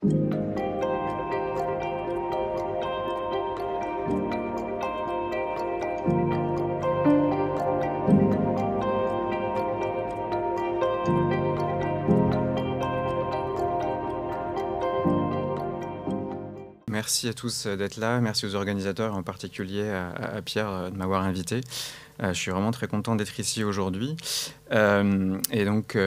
Merci à tous d'être là, merci aux organisateurs, en particulier à Pierre de m'avoir invité. Je suis vraiment très content d'être ici aujourd'hui. Et donc,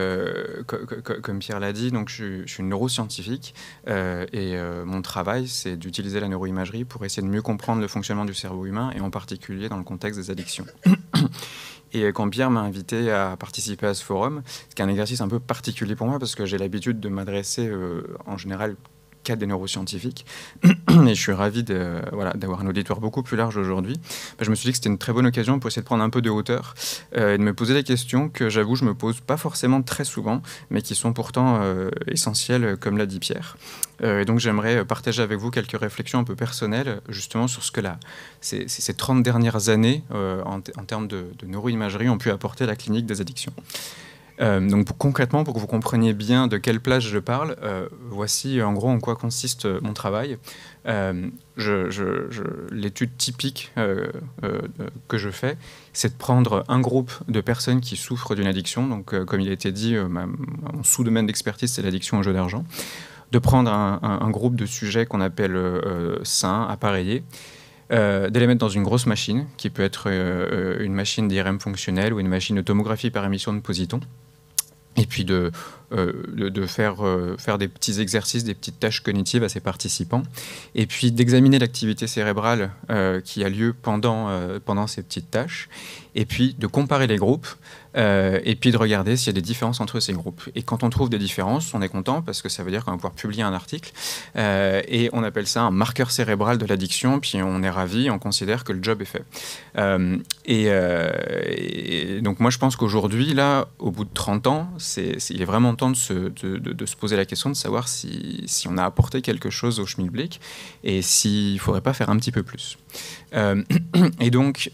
comme Pierre l'a dit, donc je suis neuroscientifique et mon travail, c'est d'utiliser la neuroimagerie pour essayer de mieux comprendre le fonctionnement du cerveau humain et en particulier dans le contexte des addictions. Et quand Pierre m'a invité à participer à ce forum, c'est un exercice un peu particulier pour moi parce que j'ai l'habitude de m'adresser en général qu'à des neuroscientifiques. Et je suis ravi d'avoir un auditoire beaucoup plus large aujourd'hui. Je me suis dit que c'était une très bonne occasion pour essayer de prendre un peu de hauteur et de me poser des questions que j'avoue je me pose pas forcément très souvent, mais qui sont pourtant essentielles, comme l'a dit Pierre. Et donc j'aimerais partager avec vous quelques réflexions un peu personnelles justement sur ce que ces 30 dernières années en termes de neuroimagerie ont pu apporter à la clinique des addictions. Donc concrètement, pour que vous compreniez bien de quelle place je parle, voici en gros en quoi consiste mon travail. L'étude typique que je fais, c'est de prendre un groupe de personnes qui souffrent d'une addiction. Donc comme il a été dit, mon sous-domaine d'expertise, c'est l'addiction au jeu d'argent. De prendre un groupe de sujets qu'on appelle sains, appareillés, de les mettre dans une grosse machine, qui peut être une machine d'IRM fonctionnelle ou une machine de tomographie par émission de positons, et puis de faire des petits exercices, des petites tâches cognitives à ces participants, et puis d'examiner l'activité cérébrale qui a lieu pendant ces petites tâches, et puis de comparer les groupes, et puis de regarder s'il y a des différences entre ces groupes. Et quand on trouve des différences, on est content parce que ça veut dire qu'on va pouvoir publier un article, et on appelle ça un marqueur cérébral de l'addiction, puis on est ravi, on considère que le job est fait. Et donc moi je pense qu'aujourd'hui, là, au bout de 30 ans, il est vraiment temps de se poser la question de savoir si on a apporté quelque chose au schmilblick et s'il ne faudrait pas faire un petit peu plus. Et donc,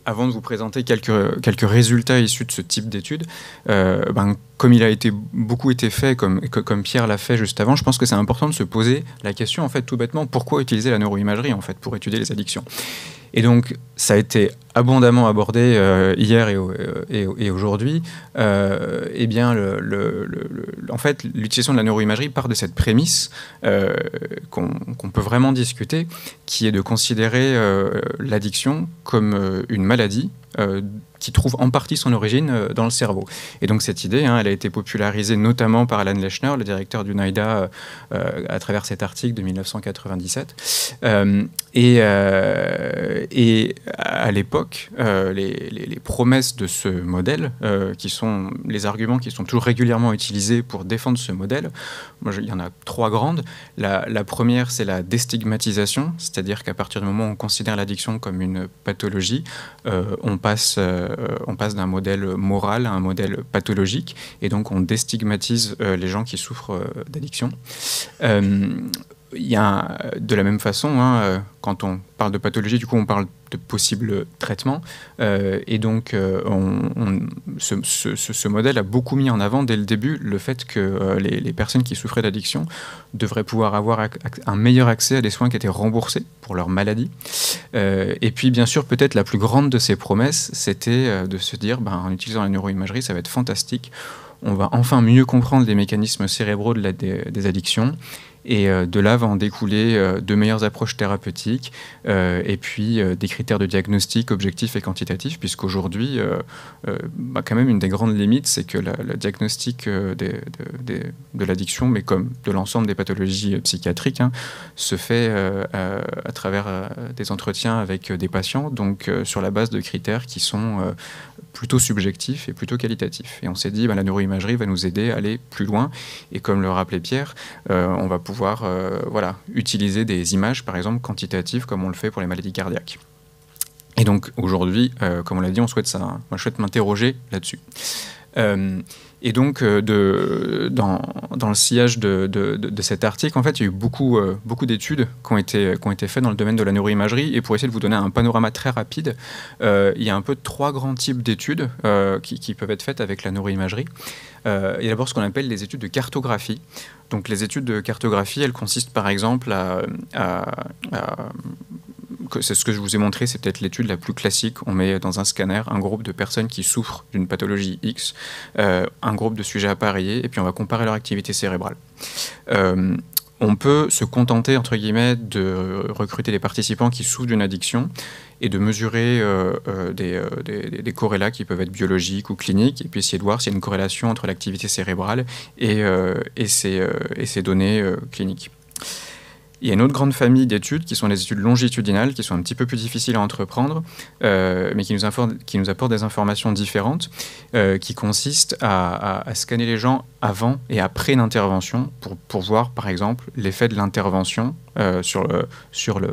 avant de vous présenter quelques résultats issus de ce type d'études, comme il a beaucoup été fait, comme Pierre l'a fait juste avant, je pense que c'est important de se poser la question, en fait, tout bêtement, pourquoi utiliser la neuroimagerie, en fait, pour étudier les addictions. Et donc, ça a été abondamment abordé hier et aujourd'hui. Eh bien, en fait, l'utilisation de la neuroimagerie part de cette prémisse qu'on peut vraiment discuter, qui est de considérer l'addiction comme une maladie qui trouve en partie son origine dans le cerveau. Et donc cette idée, elle a été popularisée notamment par Alan Leshner, le directeur du NIDA, à travers cet article de 1997. Et à l'époque, les promesses de ce modèle, qui sont les arguments qui sont toujours régulièrement utilisés pour défendre ce modèle, il y en a 3 grandes. La première, c'est la déstigmatisation, c'est-à-dire qu'à partir du moment où on considère l'addiction comme une pathologie, on passe d'un modèle moral à un modèle pathologique, et donc on déstigmatise les gens qui souffrent d'addiction. Il y a, de la même façon, quand on parle de pathologie, du coup on parle de possibles traitements, et donc ce modèle a beaucoup mis en avant dès le début le fait que les personnes qui souffraient d'addiction devraient pouvoir avoir un meilleur accès à des soins qui étaient remboursés pour leur maladie. Et puis bien sûr, peut-être la plus grande de ces promesses, c'était de se dire, en utilisant la neuroimagerie, ça va être fantastique, on va enfin mieux comprendre les mécanismes cérébraux des addictions. Et de là va en découler de meilleures approches thérapeutiques et puis des critères de diagnostic objectifs et quantitatifs, puisqu'aujourd'hui, quand même, une des grandes limites, c'est que le diagnostic de l'addiction, mais comme de l'ensemble des pathologies psychiatriques, se fait à travers des entretiens avec des patients, donc sur la base de critères qui sont plutôt subjectifs et plutôt qualitatifs. Et on s'est dit, la neuroimagerie va nous aider à aller plus loin, et comme le rappelait Pierre, on va pouvoir utiliser des images, par exemple, quantitatives, comme on le fait pour les maladies cardiaques. Et donc, aujourd'hui, comme on l'a dit, on souhaite ça. Moi, je souhaite m'interroger là-dessus. Et donc, dans dans le sillage de cet article, en fait, il y a eu beaucoup d'études qui ont été faites dans le domaine de la neuroimagerie. Et pour essayer de vous donner un panorama très rapide, il y a un peu 3 grands types d'études qui peuvent être faites avec la neuroimagerie. Il y a d'abord ce qu'on appelle les études de cartographie. Donc les études de cartographie, elles consistent par exemple c'est ce que je vous ai montré, c'est peut-être l'étude la plus classique. On met dans un scanner un groupe de personnes qui souffrent d'une pathologie X, un groupe de sujets appareillés, et puis on va comparer leur activité cérébrale. On peut se contenter, entre guillemets, de recruter des participants qui souffrent d'une addiction et de mesurer des corrélats qui peuvent être biologiques ou cliniques, et puis essayer de voir s'il y a une corrélation entre l'activité cérébrale et ces données cliniques. Il y a une autre grande famille d'études qui sont les études longitudinales, qui sont un petit peu plus difficiles à entreprendre, mais qui nous apportent des informations différentes, qui consistent à scanner les gens avant et après l'intervention pour voir, par exemple, l'effet de l'intervention sur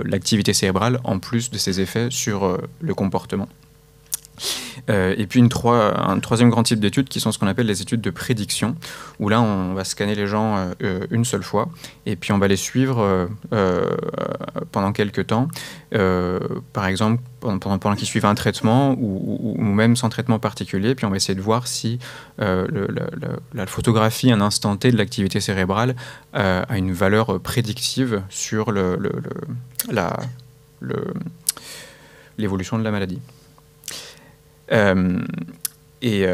l'activité cérébrale, en plus de ses effets sur le comportement. Et puis un troisième grand type d'études qui sont ce qu'on appelle les études de prédiction, où là on va scanner les gens une seule fois et puis on va les suivre pendant quelques temps, par exemple pendant qu'ils suivent un traitement ou même sans traitement particulier, puis on va essayer de voir si la photographie à un instant T de l'activité cérébrale a une valeur prédictive sur l'évolution de la maladie. Et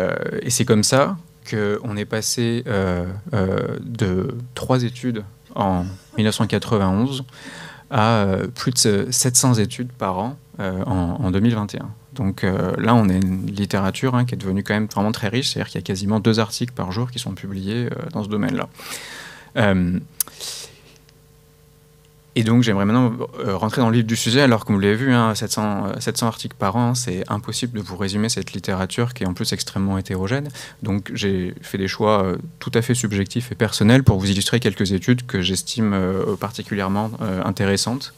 c'est comme ça qu'on est passé de 3 études en 1991 à plus de 700 études par an en 2021. Donc là, on a une littérature qui est devenue quand même vraiment très riche, c'est-à-dire qu'il y a quasiment 2 articles par jour qui sont publiés dans ce domaine-là. Et donc j'aimerais maintenant rentrer dans le vif du sujet, alors comme vous l'avez vu, 700 articles par an, c'est impossible de vous résumer cette littérature qui est en plus extrêmement hétérogène. Donc j'ai fait des choix tout à fait subjectifs et personnels pour vous illustrer quelques études que j'estime particulièrement intéressantes.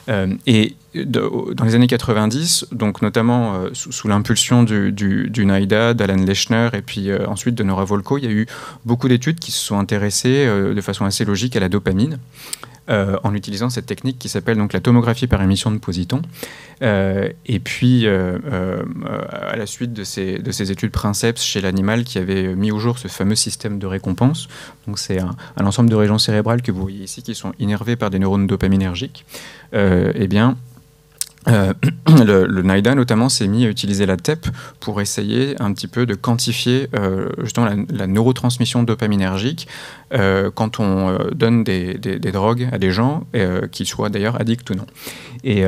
Et dans les années 90, donc notamment sous l'impulsion du NIDA, d'Alan Lechner et puis ensuite de Nora Volkow, il y a eu beaucoup d'études qui se sont intéressées de façon assez logique à la dopamine. En utilisant cette technique qui s'appelle donc la tomographie par émission de positons. Et puis, à la suite de ces études princeps chez l'animal qui avait mis au jour ce fameux système de récompense, donc c'est un ensemble de régions cérébrales que vous voyez ici qui sont innervées par des neurones dopaminergiques, eh bien, le NIDA notamment s'est mis à utiliser la TEP pour essayer un petit peu de quantifier justement la neurotransmission dopaminergique quand on donne des drogues à des gens, qu'ils soient d'ailleurs addicts ou non. Et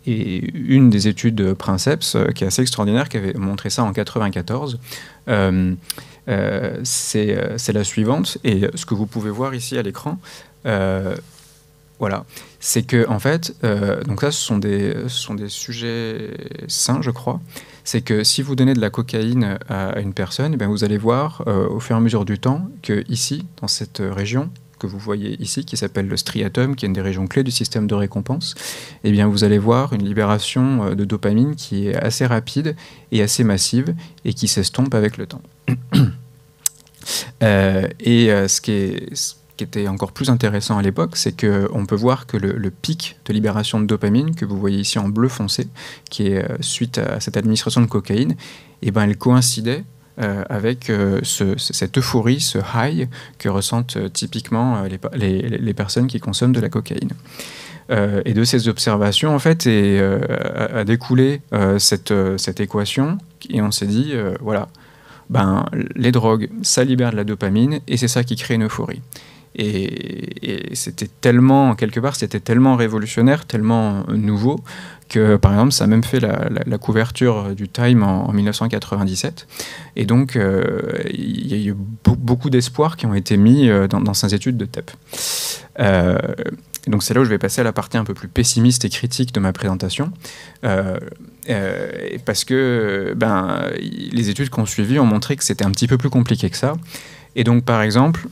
une des études Princeps qui est assez extraordinaire, qui avait montré ça en 1994, c'est la suivante. Et ce que vous pouvez voir ici à l'écran, voilà, c'est que en fait, donc ça, ce sont des sujets sains, je crois. C'est que si vous donnez de la cocaïne à une personne, eh bien, vous allez voir au fur et à mesure du temps que ici, dans cette région que vous voyez ici, qui s'appelle le striatum, qui est une des régions clés du système de récompense, eh bien, vous allez voir une libération de dopamine qui est assez rapide et assez massive et qui s'estompe avec le temps. Ce qui était encore plus intéressant à l'époque, c'est qu'on peut voir que le pic de libération de dopamine, que vous voyez ici en bleu foncé, qui est suite à cette administration de cocaïne, eh ben, elle coïncidait avec cette euphorie, ce high que ressentent typiquement les personnes qui consomment de la cocaïne. Et de ces observations, en fait, a découlé cette équation, et on s'est dit, voilà, ben, les drogues, ça libère de la dopamine, et c'est ça qui crée une euphorie. Et c'était tellement, quelque part, c'était tellement révolutionnaire, tellement nouveau, que par exemple, ça a même fait la couverture du Time en 1997. Et donc, il y a eu beaucoup d'espoirs qui ont été mis dans ces études de TEP. Donc c'est là où je vais passer à la partie un peu plus pessimiste et critique de ma présentation, parce que les études qu'on suivi ont montré que c'était un petit peu plus compliqué que ça. Et donc, par exemple,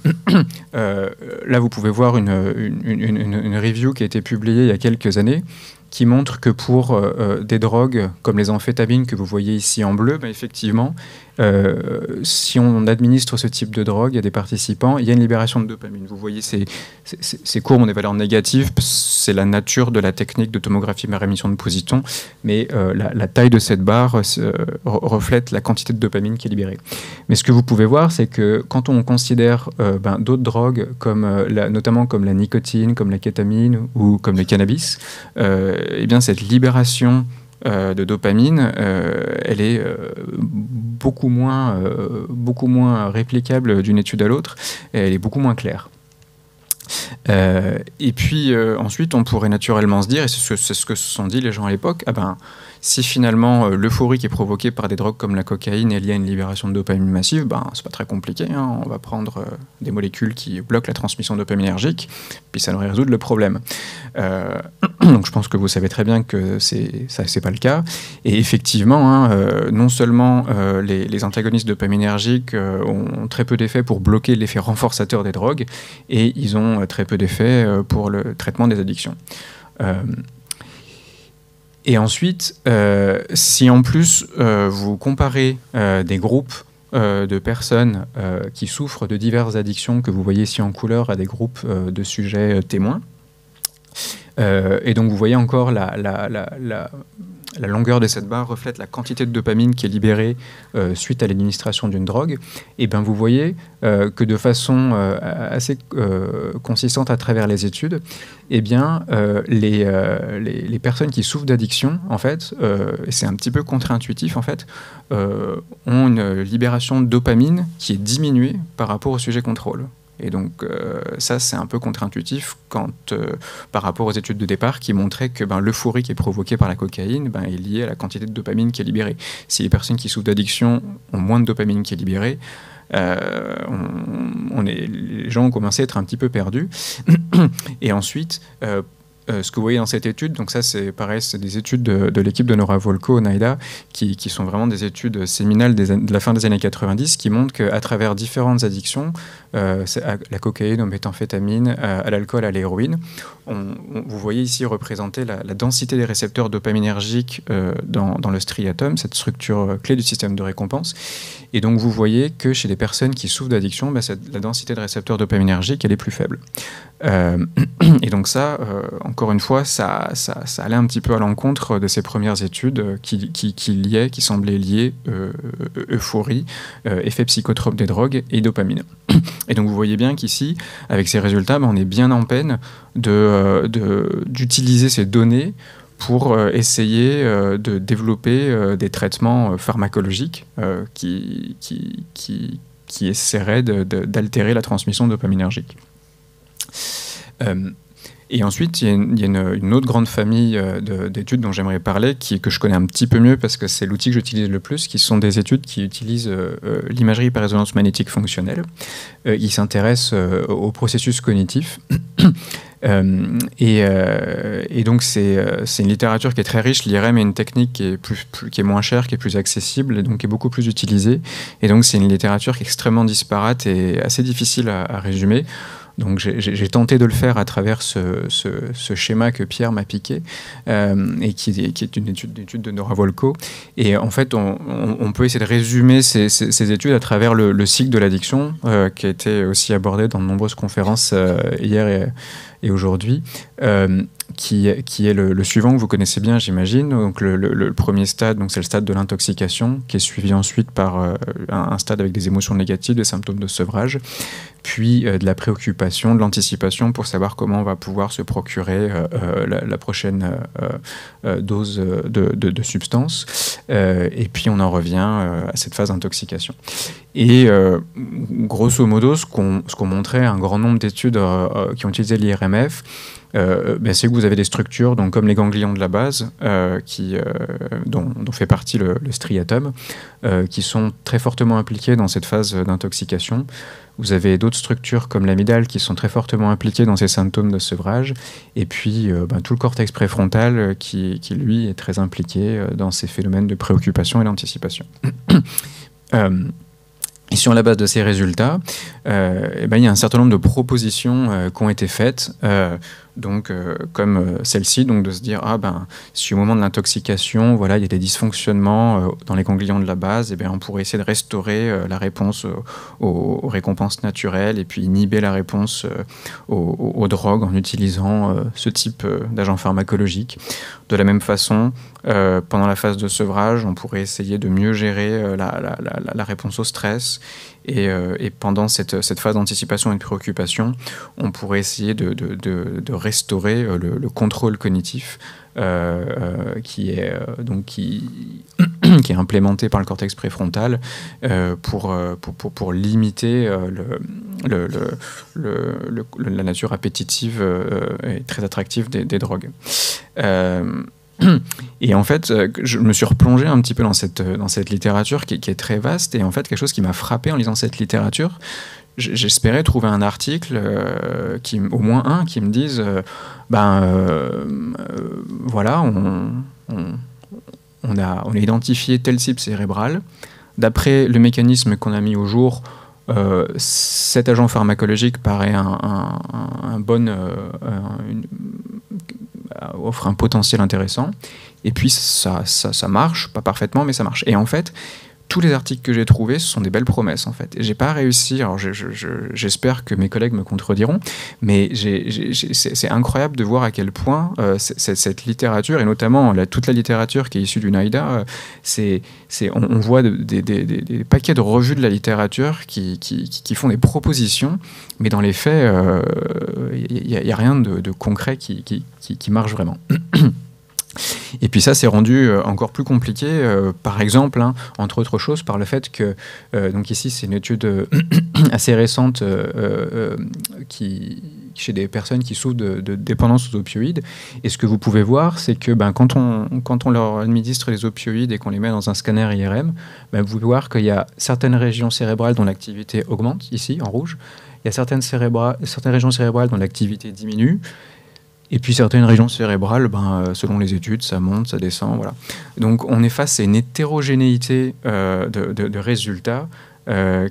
là, vous pouvez voir une review qui a été publiée il y a quelques années, qui montrent que pour des drogues comme les amphétamines que vous voyez ici en bleu, effectivement, si on administre ce type de drogue à des participants, il y a une libération de dopamine. Vous voyez ces courbes ont des valeurs négatives, c'est la nature de la technique de tomographie par émission de positons, mais la taille de cette barre reflète la quantité de dopamine qui est libérée. Mais ce que vous pouvez voir, c'est que quand on considère d'autres drogues, notamment comme la nicotine, comme la kétamine ou comme le cannabis, eh bien cette libération de dopamine, elle est beaucoup moins réplicable d'une étude à l'autre, et elle est beaucoup moins claire. Et puis ensuite, on pourrait naturellement se dire, et c'est ce que se sont dit les gens à l'époque, si finalement l'euphorie qui est provoquée par des drogues comme la cocaïne est liée à une libération de dopamine massive, c'est pas très compliqué, hein. On va prendre des molécules qui bloquent la transmission dopaminergique, puis ça devrait résoudre le problème. Donc je pense que vous savez très bien que c'est pas le cas. Et effectivement, non seulement les antagonistes dopaminergiques ont très peu d'effets pour bloquer l'effet renforçateur des drogues, et ils ont très peu d'effets pour le traitement des addictions. Et ensuite, si en plus vous comparez des groupes de personnes qui souffrent de diverses addictions que vous voyez ici en couleur à des groupes de sujets témoins, et donc vous voyez encore la longueur de cette barre reflète la quantité de dopamine qui est libérée suite à l'administration d'une drogue, et bien vous voyez que de façon assez consistante à travers les études, eh bien, les personnes qui souffrent d'addiction, en fait, et c'est un petit peu contre-intuitif, en fait, ont une libération de dopamine qui est diminuée par rapport au sujet contrôle. Et donc ça, c'est un peu contre-intuitif par rapport aux études de départ qui montraient que l'euphorie qui est provoquée par la cocaïne est liée à la quantité de dopamine qui est libérée. Si les personnes qui souffrent d'addiction ont moins de dopamine qui est libérée, les gens ont commencé à être un petit peu perdus. Et ensuite, ce que vous voyez dans cette étude, donc ça c'est pareil, c'est des études de l'équipe de Nora Volkow, NIDA, qui sont vraiment des études séminales de la fin des années 90, qui montrent qu'à travers différentes addictions, la cocaïne, aux méthamphétamines, à l'alcool, à l'héroïne, vous voyez ici représenter la densité des récepteurs dopaminergiques dans le striatum, cette structure clé du système de récompense. Et donc vous voyez que chez les personnes qui souffrent d'addiction, la densité de récepteurs dopaminergiques, elle est plus faible. Et donc ça, encore une fois, ça allait un petit peu à l'encontre de ces premières études qui semblaient lier euphorie, effet psychotrope des drogues et dopamine. Et donc vous voyez bien qu'ici, avec ces résultats, on est bien en peine d'utiliser ces données pour essayer de développer des traitements pharmacologiques qui essaieraient d'altérer la transmission dopaminergique. Et ensuite, il y a une autre grande famille d'études dont j'aimerais parler, que je connais un petit peu mieux parce que c'est l'outil que j'utilise le plus, qui sont des études qui utilisent l'imagerie par résonance magnétique fonctionnelle. Ils s'intéressent aux processus cognitifs. Et donc c'est une littérature qui est très riche. L'IRM est une technique qui est moins chère, qui est plus accessible et donc qui est beaucoup plus utilisée. Et donc c'est une littérature qui est extrêmement disparate et assez difficile à résumer. Donc j'ai tenté de le faire à travers ce schéma que Pierre m'a piqué et qui est une étude de Nora Volkow. Et en fait, on peut essayer de résumer ces études à travers le cycle de l'addiction qui a été aussi abordé dans de nombreuses conférences hier et aujourd'hui. Qui est le suivant que vous connaissez bien, j'imagine. Donc le premier stade, c'est le stade de l'intoxication, qui est suivi ensuite par un stade avec des émotions négatives, des symptômes de sevrage, puis de la préoccupation, de l'anticipation pour savoir comment on va pouvoir se procurer la prochaine dose de substance. Et puis on en revient à cette phase d'intoxication. Et grosso modo, ce qu'ont montré un grand nombre d'études qui ont utilisé l'IRMF, c'est que vous avez des structures donc, comme les ganglions de la base dont fait partie le striatum qui sont très fortement impliqués dans cette phase d'intoxication. Vous avez d'autres structures comme l'amygdale qui sont très fortement impliquées dans ces symptômes de sevrage et puis tout le cortex préfrontal qui lui est très impliqué dans ces phénomènes de préoccupation et d'anticipation. Et sur la base de ces résultats, il y a un certain nombre de propositions qui ont été faites, donc comme celle-ci, donc de se dire si au moment de l'intoxication, voilà, il y a des dysfonctionnements dans les ganglions de la base, on pourrait essayer de restaurer la réponse aux récompenses naturelles et puis inhiber la réponse aux drogues en utilisant ce type d'agent pharmacologique. De la même façon, pendant la phase de sevrage, on pourrait essayer de mieux gérer la réponse au stress. Et pendant cette phase d'anticipation et de préoccupation, on pourrait essayer de restaurer le contrôle cognitif qui est implémenté par le cortex préfrontal pour limiter la nature appétitive et très attractive des drogues. Et en fait, je me suis replongé un petit peu dans cette littérature qui est très vaste, et en fait, quelque chose qui m'a frappé en lisant cette littérature, j'espérais trouver un article, au moins un, qui me dise voilà, on a identifié tel cible cérébrale, d'après le mécanisme qu'on a mis au jour, cet agent pharmacologique paraît offre un potentiel intéressant, et puis ça marche, pas parfaitement, mais ça marche. Et en fait, tous les articles que j'ai trouvés, ce sont des belles promesses, en fait. Et j'ai pas réussi, alors j'espère que mes collègues me contrediront, mais c'est incroyable de voir à quel point cette littérature, et notamment toute la littérature qui est issue du NIDA, on voit des paquets de revues de la littérature qui font des propositions, mais dans les faits, il n'y a rien de concret qui marche vraiment. Et puis ça s'est rendu encore plus compliqué, par exemple, entre autres choses, par le fait que, donc ici c'est une étude assez récente chez des personnes qui souffrent de dépendance aux opioïdes, et ce que vous pouvez voir, c'est que quand on leur administre les opioïdes et qu'on les met dans un scanner IRM, vous pouvez voir qu'il y a certaines régions cérébrales dont l'activité augmente, ici en rouge, il y a certaines régions cérébrales dont l'activité diminue, et puis certaines régions cérébrales, selon les études, ça monte, ça descend, voilà. Donc on est face à une hétérogénéité de résultats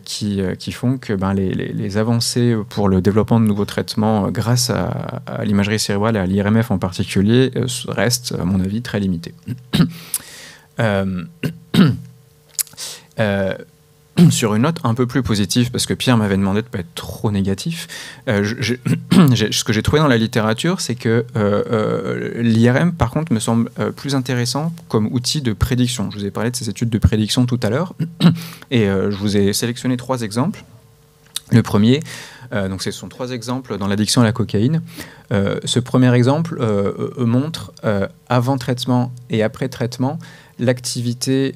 qui font que les avancées pour le développement de nouveaux traitements grâce à l'imagerie cérébrale et à l'IRMF en particulier restent, à mon avis, très limitées. Sur une note un peu plus positive, parce que Pierre m'avait demandé de ne pas être trop négatif, ce que j'ai trouvé dans la littérature, c'est que l'IRM, par contre, me semble plus intéressant comme outil de prédiction. Je vous ai parlé de ces études de prédiction tout à l'heure, et je vous ai sélectionné 3 exemples. Le premier, donc ce sont 3 exemples dans l'addiction à la cocaïne. Ce premier exemple montre, avant traitement et après traitement, l'activité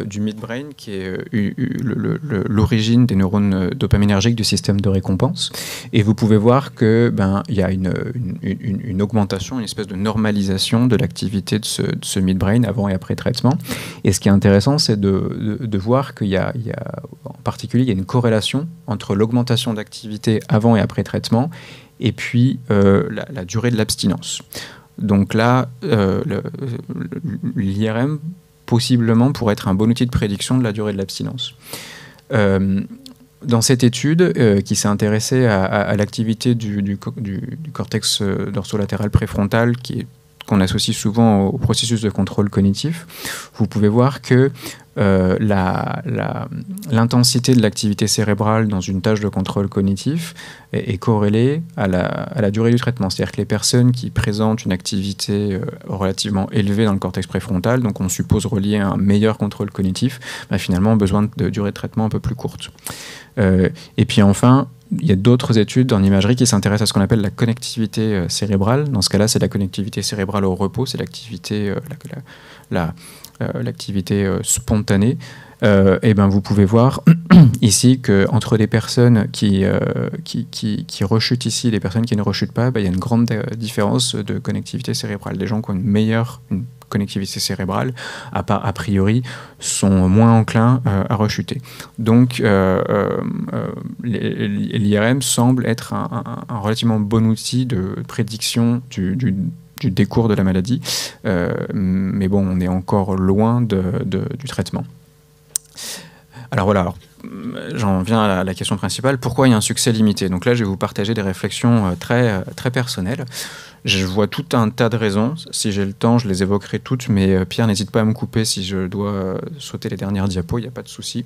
du midbrain, qui est l'origine des neurones dopaminergiques du système de récompense. Et vous pouvez voir qu'il y a une augmentation, une espèce de normalisation de l'activité de ce midbrain avant et après traitement. Et ce qui est intéressant, c'est de voir qu'il y a, en particulier, il y a une corrélation entre l'augmentation d'activité avant et après traitement et puis la durée de l'abstinence. Donc là, l'IRM possiblement pour être un bon outil de prédiction de la durée de l'abstinence. Dans cette étude qui s'est intéressée à l'activité du cortex dorsolatéral préfrontal, qu'on associe souvent au processus de contrôle cognitif, vous pouvez voir que l'intensité de l'activité cérébrale dans une tâche de contrôle cognitif est corrélée à la durée du traitement. C'est-à-dire que les personnes qui présentent une activité relativement élevée dans le cortex préfrontal, donc on suppose reliée à un meilleur contrôle cognitif, finalement ont besoin de durée de traitement un peu plus courte. Et puis enfin, il y a d'autres études en imagerie qui s'intéressent à ce qu'on appelle la connectivité cérébrale. Dans ce cas-là, c'est la connectivité cérébrale au repos, c'est l'activité spontanée. Et vous pouvez voir ici qu'entre des personnes qui rechutent ici et les personnes qui ne rechutent pas, il y a une grande différence de connectivité cérébrale. Les gens qui ont une connectivité cérébrale, a priori, sont moins enclins à rechuter. Donc, l'IRM semble être un relativement bon outil de prédiction du décours de la maladie, mais bon, on est encore loin du traitement. Alors voilà, j'en viens à la question principale. Pourquoi il y a un succès limité? Donc là, je vais vous partager des réflexions très, très personnelles. Je vois tout un tas de raisons. Si j'ai le temps, je les évoquerai toutes, mais Pierre, n'hésite pas à me couper si je dois sauter les dernières diapos, il n'y a pas de souci.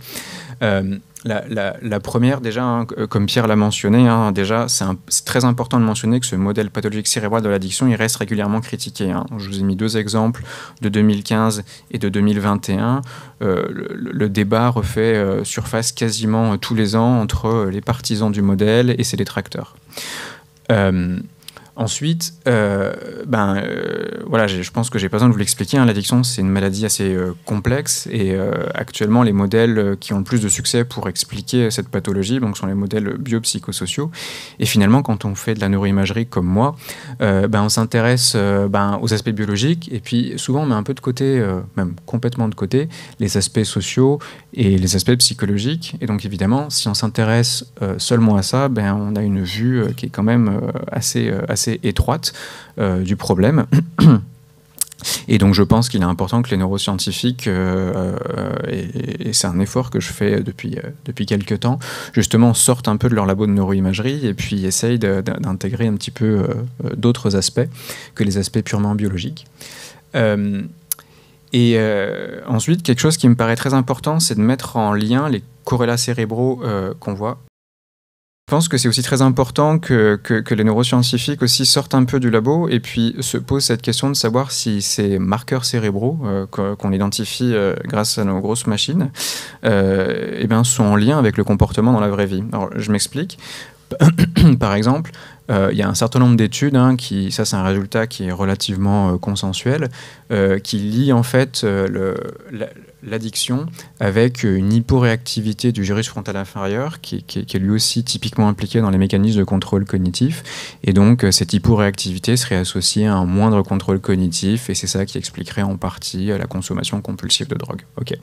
La première, déjà, hein, comme Pierre l'a mentionné, hein, déjà, c'est très important de mentionner que ce modèle pathologique cérébral de l'addiction, il reste régulièrement critiqué. Hein. Je vous ai mis 2 exemples de 2015 et de 2021. Le débat refait surface quasiment tous les ans entre les partisans du modèle et ses détracteurs. Ensuite, voilà, je pense que j'ai pas besoin de vous l'expliquer. Hein, l'addiction, c'est une maladie assez complexe et actuellement, les modèles qui ont le plus de succès pour expliquer cette pathologie donc, sont les modèles biopsychosociaux. Et finalement, quand on fait de la neuroimagerie comme moi, on s'intéresse aux aspects biologiques et puis souvent on met un peu de côté, même complètement de côté, les aspects sociaux et les aspects psychologiques. Et donc évidemment, si on s'intéresse seulement à ça, on a une vue qui est quand même assez étroite du problème. Et donc je pense qu'il est important que les neuroscientifiques, et c'est un effort que je fais depuis quelques temps, justement sortent un peu de leur labo de neuroimagerie et puis essayent d'intégrer un petit peu d'autres aspects que les aspects purement biologiques. Ensuite, quelque chose qui me paraît très important, c'est de mettre en lien les corrélats cérébraux qu'on voit. Je pense que c'est aussi très important que les neuroscientifiques aussi sortent un peu du labo et puis se posent cette question de savoir si ces marqueurs cérébraux qu'on identifie grâce à nos grosses machines sont en lien avec le comportement dans la vraie vie. Alors, je m'explique. Par exemple, il y a un certain nombre d'études, ça c'est un résultat qui est relativement consensuel, qui lie en fait l'addiction avec une hyporéactivité du gyrus frontal inférieur qui est lui aussi typiquement impliqué dans les mécanismes de contrôle cognitif. Et donc cette hyporéactivité serait associée à un moindre contrôle cognitif et c'est ça qui expliquerait en partie la consommation compulsive de drogue. Ok.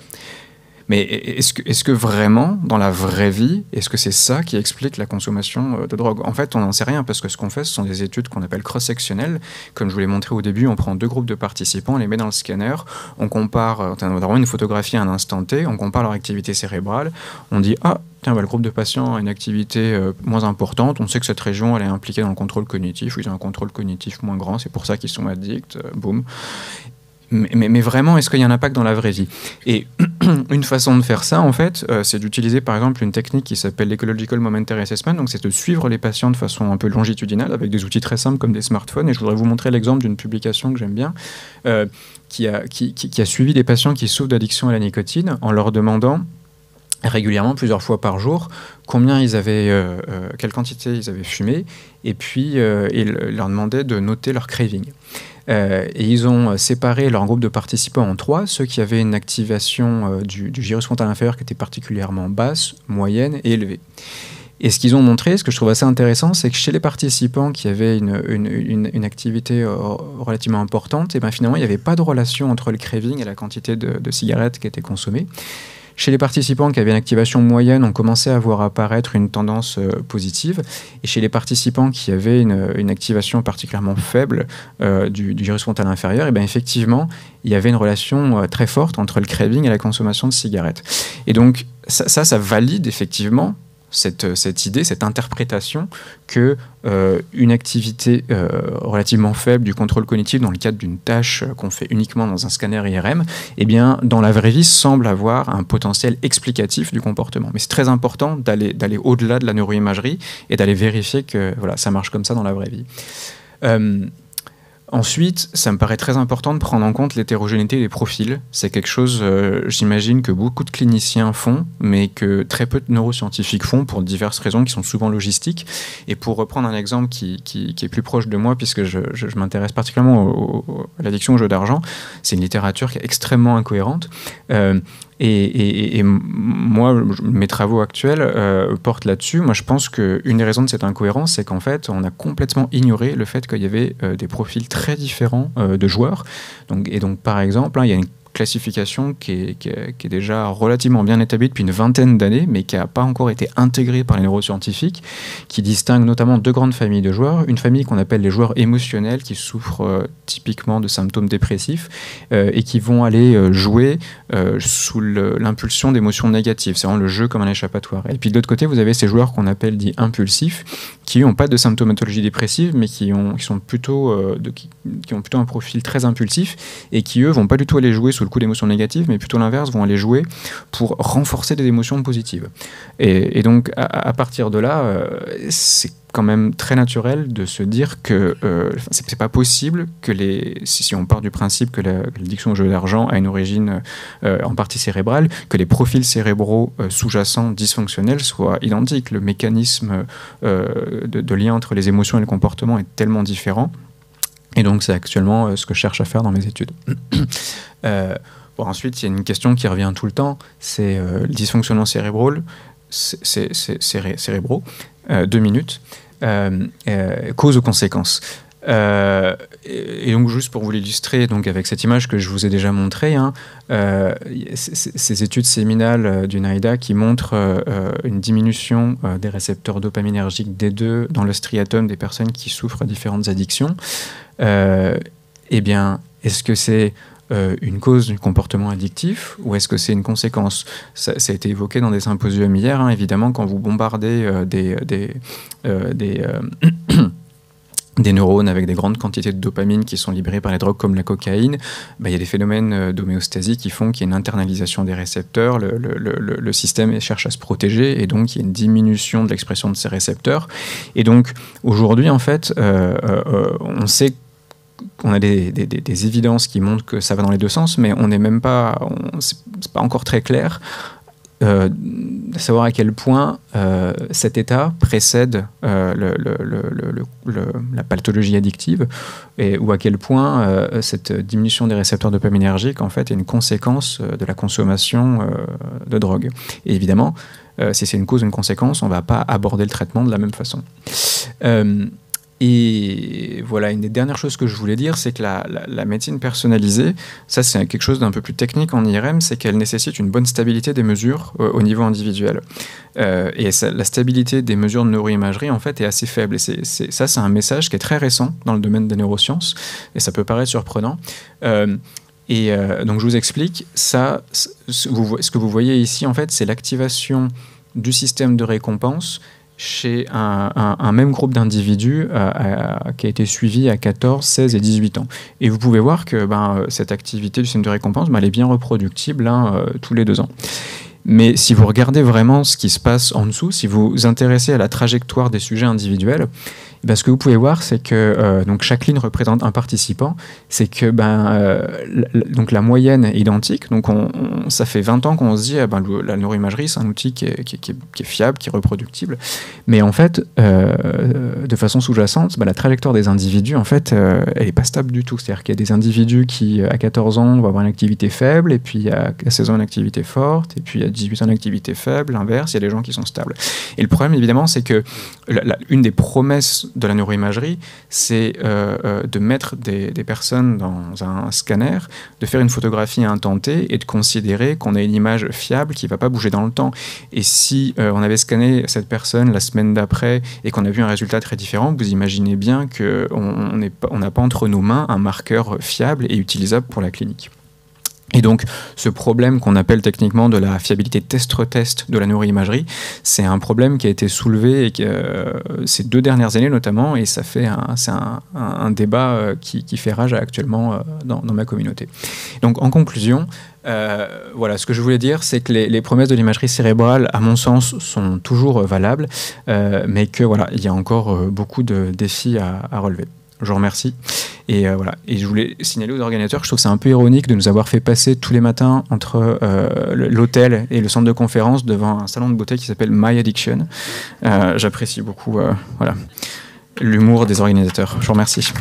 Mais est-ce que vraiment, dans la vraie vie, est-ce que c'est ça qui explique la consommation de drogue? En fait, on n'en sait rien parce que ce qu'on fait, ce sont des études qu'on appelle cross-sectionnelles. Comme je vous l'ai montré au début, on prend 2 groupes de participants, on les met dans le scanner, on compare, on a vraiment une photographie à un instant T, on compare leur activité cérébrale, on dit « Ah, tiens, le groupe de patients a une activité moins importante, on sait que cette région, elle est impliquée dans le contrôle cognitif, ils ont un contrôle cognitif moins grand, c'est pour ça qu'ils sont addicts, boum ». Mais vraiment, est-ce qu'il y a un impact dans la vraie vie? Et une façon de faire ça, en fait, c'est d'utiliser par exemple une technique qui s'appelle l'Ecological Momentary Assessment. Donc, c'est de suivre les patients de façon un peu longitudinale avec des outils très simples comme des smartphones. Et je voudrais vous montrer l'exemple d'une publication que j'aime bien qui a suivi des patients qui souffrent d'addiction à la nicotine en leur demandant régulièrement, plusieurs fois par jour, quelle quantité ils avaient fumé, et puis ils leur demandaient de noter leur craving. Et ils ont séparé leur groupe de participants en 3, ceux qui avaient une activation du gyrus frontal inférieur qui était particulièrement basse, moyenne et élevée. Et ce qu'ils ont montré, ce que je trouve assez intéressant, c'est que chez les participants qui avaient une activité relativement importante, et finalement, il n'y avait pas de relation entre le craving et la quantité de cigarettes qui étaient consommées. Chez les participants qui avaient une activation moyenne, on commençait à voir apparaître une tendance positive. Et chez les participants qui avaient une activation particulièrement faible du gyrus frontal inférieur, effectivement, il y avait une relation très forte entre le craving et la consommation de cigarettes. Et donc, ça valide effectivement cette idée, cette interprétation que une activité relativement faible du contrôle cognitif dans le cadre d'une tâche qu'on fait uniquement dans un scanner IRM, dans la vraie vie, semble avoir un potentiel explicatif du comportement. Mais c'est très important d'aller au-delà de la neuroimagerie et d'aller vérifier que ça marche comme ça dans la vraie vie. Ensuite, ça me paraît très important de prendre en compte l'hétérogénéité des profils. C'est quelque chose, j'imagine, que beaucoup de cliniciens font, mais que très peu de neuroscientifiques font pour diverses raisons qui sont souvent logistiques. Et pour reprendre un exemple qui est plus proche de moi, puisque je m'intéresse particulièrement à l'addiction au jeu d'argent, c'est une littérature qui est extrêmement incohérente. Et moi, mes travaux actuels portent là-dessus. Moi, je pense qu'une des raisons de cette incohérence, c'est qu'en fait, on a complètement ignoré le fait qu'il y avait des profils très différents de joueurs. Donc, par exemple, il y a une classification qui est déjà relativement bien établie depuis une vingtaine d'années, mais qui n'a pas encore été intégrée par les neuroscientifiques, qui distingue notamment 2 grandes familles de joueurs. Une famille qu'on appelle les joueurs émotionnels, qui souffrent typiquement de symptômes dépressifs et qui vont aller jouer sous l'impulsion d'émotions négatives. C'est vraiment le jeu comme un échappatoire. Et puis de l'autre côté, vous avez ces joueurs qu'on appelle dits impulsifs, qui n'ont pas de symptomatologie dépressive, mais qui ont plutôt un profil très impulsif et qui, eux, vont pas du tout aller jouer sous le coup d'émotions négatives, mais plutôt l'inverse, vont aller jouer pour renforcer des émotions positives. Et donc, à partir de là, c'est quand même très naturel de se dire que c'est pas possible que si on part du principe que l'addiction au jeu d'argent a une origine en partie cérébrale, que les profils cérébraux sous-jacents dysfonctionnels soient identiques. Le mécanisme de lien entre les émotions et le comportement est tellement différent. Et donc c'est actuellement ce que je cherche à faire dans mes études. Bon, ensuite, il y a une question qui revient tout le temps, c'est le dysfonctionnement cérébral, cérébraux, 2 minutes. Cause ou conséquences. Et donc juste pour vous l'illustrer, donc avec cette image que je vous ai déjà montrée, hein, ces études séminales du NIDA qui montrent une diminution des récepteurs dopaminergiques D2 dans le striatum des personnes qui souffrent de différentes addictions. Eh bien, est-ce que c'est une cause du comportement addictif ou est-ce que c'est une conséquence? Ça a été évoqué dans des symposiums hier, hein, évidemment, quand vous bombardez des neurones avec des grandes quantités de dopamine qui sont libérées par les drogues comme la cocaïne, il y a des phénomènes d'homéostasie qui font qu'il y a une internalisation des récepteurs, le système cherche à se protéger et donc il y a une diminution de l'expression de ces récepteurs. Et donc aujourd'hui, en fait, on sait qu'on a des évidences qui montrent que ça va dans les deux sens, mais on n'est même pas, c'est pas encore très clair de savoir à quel point cet état précède la pathologie addictive ou à quel point cette diminution des récepteurs dopaminergiques en fait est une conséquence de la consommation de drogue. Et évidemment, si c'est une cause ou une conséquence, on ne va pas aborder le traitement de la même façon. Et voilà, une des dernières choses que je voulais dire, c'est que la médecine personnalisée, ça c'est quelque chose d'un peu plus technique en IRM, c'est qu'elle nécessite une bonne stabilité des mesures au niveau individuel. Et la stabilité des mesures de neuroimagerie, en fait, est assez faible. Et c'est un message qui est très récent dans le domaine des neurosciences, et ça peut paraître surprenant. Donc je vous explique, ce que vous voyez ici, en fait, c'est l'activation du système de récompense chez un même groupe d'individus qui a été suivi à 14, 16 et 18 ans. Et vous pouvez voir que cette activité du système de récompense, elle est bien reproductible tous les 2 ans. Mais si vous regardez vraiment ce qui se passe en dessous, si vous vous intéressez à la trajectoire des sujets individuels, ce que vous pouvez voir, c'est que donc chaque ligne représente un participant, c'est que donc la moyenne est identique, donc ça fait 20 ans qu'on se dit la neuroimagerie c'est un outil qui est fiable, qui est reproductible, mais en fait de façon sous-jacente, la trajectoire des individus en fait elle n'est pas stable du tout, c'est-à-dire qu'il y a des individus qui à 14 ans vont avoir une activité faible, et puis à 16 ans une activité forte, et puis à 18 ans une activité faible, l'inverse, il y a des gens qui sont stables. Et le problème évidemment c'est que une des promesses de la neuroimagerie, c'est de mettre des personnes dans un scanner, de faire une photographie intentée et de considérer qu'on a une image fiable qui ne va pas bouger dans le temps. Et si on avait scanné cette personne la semaine d'après et qu'on a vu un résultat très différent, vous imaginez bien qu'on n'a pas entre nos mains un marqueur fiable et utilisable pour la clinique. Et donc, ce problème qu'on appelle techniquement de la fiabilité test-retest de la neuroimagerie, c'est un problème qui a été soulevé ces 2 dernières années notamment, et c'est un débat qui fait rage actuellement dans ma communauté. Donc, en conclusion, voilà, ce que je voulais dire, c'est que les promesses de l'imagerie cérébrale, à mon sens, sont toujours valables, mais que voilà, il y a encore beaucoup de défis à relever. Je vous remercie. Et voilà. Et je voulais signaler aux organisateurs que je trouve que c'est un peu ironique de nous avoir fait passer tous les matins entre l'hôtel et le centre de conférence devant un salon de beauté qui s'appelle My Addiction. J'apprécie beaucoup l'humour des organisateurs. Je vous remercie.